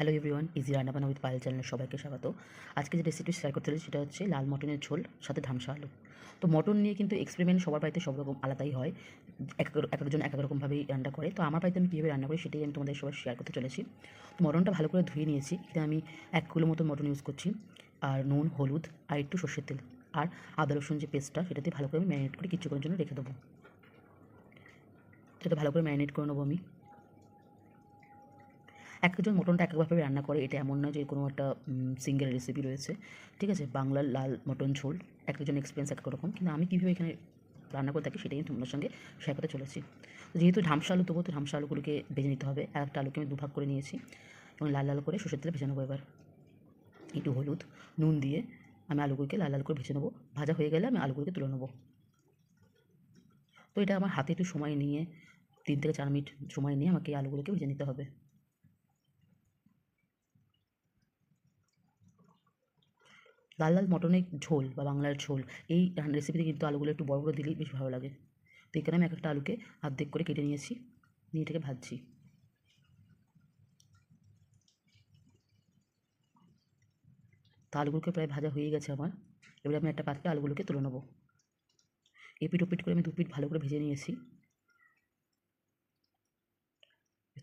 Hello everyone, easy রান্নাবান্না with Payel চ্যানেলে সবাইকে স্বাগত। আজকে যে রেসিপি শেয়ার করতে চলেছি সেটা হচ্ছে লাল মটনের ঝোল সাথে ধামসা আলু। তো মটন নিয়ে কিন্তু এক্সপেরিমেন্ট সবার বাড়িতে সব রকম আলাদাই হয়, এক একজন এক এক রকমভাবেই রান্না করে। তো আমার বাড়িতে আমি কীভাবে রান্না করি সেটাই আমি তোমাদের সবাই শেয়ার করতে চলেছি। তো মটনটা ভালো করে ধুয়ে নিয়েছি, এখানে আমি 1 কিলো মতো মটন ইউজ করছি, আর নুন, হলুদ আর একটু সর্ষের তেল আর আদা রসুন যে পেস্টটা সেটাতে ভালো করে আমি ম্যারিনেট করে কিছুক্ষণের জন্য রেখে দেবো। সেটা ভালো করে ম্যারিনেট করে নেবো আমি। এক একজন মটনটা এক একভাবে রান্না করে, এটা এমন নয় যে কোনো একটা সিঙ্গেল রেসিপি রয়েছে, ঠিক আছে? বাংলার লাল মটন ঝোল এক একজন এক্সপিরিয়েন্স এক এক রকম, কিন্তু আমি কীভাবে এখানে রান্না করে থাকি সেটাই তোমাদের সঙ্গে শেয়ার করতে চলেছি। তো যেহেতু ঢামসা আলু দেবো, তো ঢামসা আলুগুলোকে ভেজে নিতে হবে। আর একটা আলুকে আমি দুভাগ করে নিয়েছি এবং লাল লাল করে সর্ষের তেলে ভেজে নেবো। এবার একটু হলুদ নুন দিয়ে আমি আলুগুলোকে লাল লাল করে ভেজে নেবো। ভাজা হয়ে গেলে আমি আলুগুলোকে তুলে নেবো। তো এটা আমার হাতে একটু সময় নিয়ে 3 থেকে 4 মিনিট সময় নিয়ে আমাকে এই আলুগুলোকে ভেজে নিতে হবে। লাল লাল মটনের ঝোল বা বাংলার ঝোল, এই রেসিপিতে কিন্তু আলুগুলো একটু বড় বড় দিলেই বেশ ভালো লাগে। তো এখানে আমি এক একটা আলুকে অর্ধেক করে কেটে নিয়েছি, নিয়ে এটাকে ভাজছি। তো আলুগুলোকে প্রায় ভাজা হয়ে গেছে আমার। এবারে আমি একটা পাত্রে আলুগুলোকে তুলে নেবো। এপিট ওপিট করে আমি 2 পিঠ ভালো করে ভেজে নিয়েছি,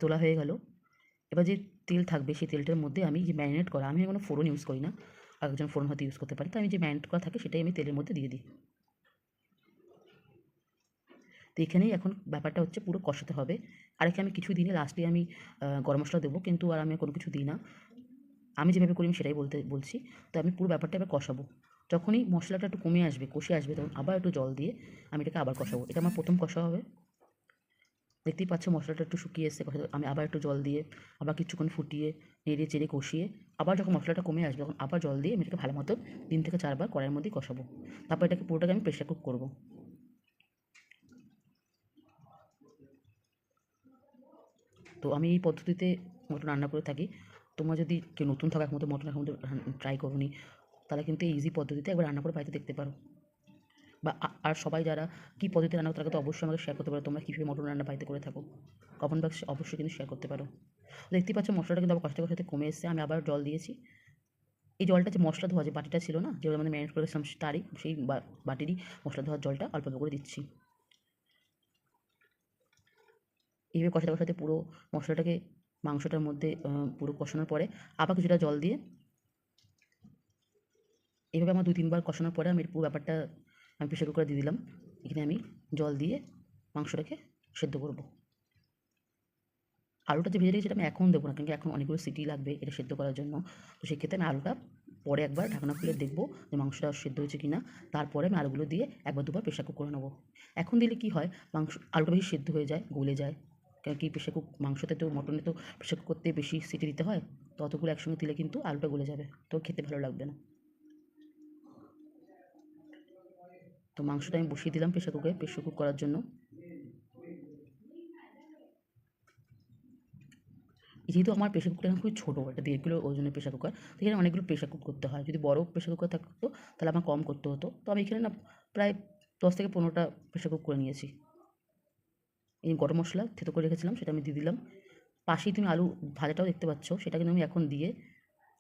তোলা হয়ে গেল। এবার যে তেল থাকবে সেই তেলটার মধ্যে আমি যে ম্যারিনেট করা, আমি কোনো ফোড়ন ইউজ করি না, একজন ফোড়ন হয়তো ইউজ করতে পারে, তো আমি যে ম্যারিনেট করা থাকে সেটাই আমি তেলের মধ্যে দিয়ে দিই। তো এখানেই এখন ব্যাপারটা হচ্ছে পুরো কষাতে হবে। আর এখানে আমি কিছু দিই না, লাস্টে আমি গরম মশলা দেবো, কিন্তু আর আমি কোনো কিছু দিই না। আমি যেভাবে করি আমি সেটাই বলছি। তো আমি পুরো ব্যাপারটা এবার কষাবো। যখনই মশলাটা একটু কমে আসবে, কষে আসবে, তখন আবার একটু জল দিয়ে আমি এটাকে আবার কষাবো। এটা আমার প্রথম কষা হবে। দেখতেই পাচ্ছ মশলাটা একটু শুকিয়ে এসছে, আমি আবার একটু জল দিয়ে আবার কিছুক্ষণ ফুটিয়ে নেড়ে চেড়ে কষিয়ে আবার যখন মশলাটা কমে আসবে তখন আবার জল দিয়ে আমি এটাকে ভালো মতো 3 থেকে 4 বার কড়াইয়ের মধ্যেই কষাবো। তারপর এটাকে পুরোটাকে আমি প্রেশার কুক করবো। তো আমি এই পদ্ধতিতে মটন রান্না করে থাকি। তোমরা যদি কেউ নতুন থাকো, একমাত্র মটন এখন ট্রাই করোনি, তাহলে কিন্তু এই ইজি পদ্ধতিতে একবার রান্না করে বাড়িতে দেখতে পারো। বা আর সবাই যারা কী পদ্ধতিতে রান্না করে তারা তো অবশ্যই আমাকে শেয়ার করতে পারো, তোমরা কীভাবে মটন রান্না বাড়িতে করে থাকো। কমেন্ট বক্সে অবশ্যই কিন্তু শেয়ার করতে পারো। দেখতেই পাচ্ছ মশলাটা কিন্তু আবার কষাতে কষাতে কমে এসেছে, আমি আবার জল দিয়েছি। এই জলটা যে মশলা ধোয়া যে বাটিটা ছিল না, যেগুলো আমাদের ম্যারিনেট করে গেছিলাম, তারই সেই বাটিরই মশলা ধোয়ার জলটা অল্প অল্প করে দিচ্ছি। এইভাবে কষাতে কষাতে পুরো মশলাটাকে মাংসটার মধ্যে পুরো কষানোর পরে আবার কিছুটা জল দিয়ে এইভাবে আমার 2-3 বার কষানোর পরে আমি পুরো ব্যাপারটা আমি প্রেসার কুকারে দিয়ে দিলাম। এখানে আমি জল দিয়ে মাংসটাকে সেদ্ধ করব। আলুটা যে ভেজে রেখেছি সেটা আমি এখন দেবো না, কিন্তু এখন অনেকগুলো সিটি লাগবে এটা সেদ্ধ করার জন্য। তো সেক্ষেত্রে আমি আলুটা পরে একবার ঢাকনা খুলে দেখবো যে মাংসটা সেদ্ধ হয়েছে কি না। তারপরে আমি আলুগুলো দিয়ে একবার দুবার প্রেসার কুক করে নেবো। এখন দিলে কি হয়, আলুটা বেশি সেদ্ধ হয়ে যায়, গলে যায়। কারণ কি, প্রেসার কুক মাংসতে তো, মটনে তো প্রেসার কুক করতে বেশি সিটি দিতে হয়। তো অতগুলো একসঙ্গে দিলে কিন্তু আলুটা গলে যাবে, তো খেতে ভালো লাগবে না। তো মাংসটা আমি বসিয়ে দিলাম প্রেসার কুক করার জন্য। যেহেতু আমার প্রেসার কুকারটা খুবই ছোটো, একটা 1.5 কিলো ওজনের প্রেসার কুকার, তো এখানে অনেকগুলো প্রেসার কুক করতে হয়। যদি বড় প্রেসার কুকার থাকতো তাহলে আমার কম করতে হতো। তো আমি এখানে না প্রায় 10 থেকে 15টা প্রেসার কুক করে নিয়েছি। এই গরম মশলা থেতো করে রেখেছিলাম সেটা আমি দিয়ে দিলাম। পাশেই তুমি আলু ভাজাটাও দেখতে পাচ্ছ, সেটা কিন্তু আমি এখন দিয়ে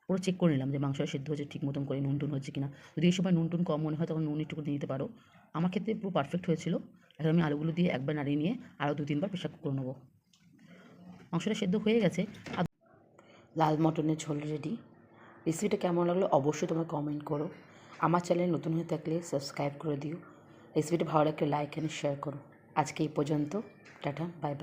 পুরো চেক করে নিলাম যে মাংসটা সেদ্ধ হয়েছে ঠিক মতন করে, নুন টুন হচ্ছে কিনা। যদি এই সময় নুন টুন কম মনে হয় তখন নুন একটু দিয়ে নিতে পারো। আমার ক্ষেত্রে পুরো পারফেক্ট হয়েছিল। এখন আমি আলুগুলো দিয়ে একবার নাড়িয়ে নিয়ে আরও 2-3 বার প্রেসার কুক করে নেবো। মাংসটা সেদ্ধ হয়ে গেছে। লাল মটনের ঝোল রেডি। রেসিপিটা কেমন লাগলো অবশ্যই তোমরা কমেন্ট করো। আমার চ্যানেল নতুন হয়ে থাকলে সাবস্ক্রাইব করে দিও। রেসিপিটা ভালো লাগলে লাইক অ্যান্ড শেয়ার করো। আজকে এই পর্যন্ত, টাটা, বাই বাই।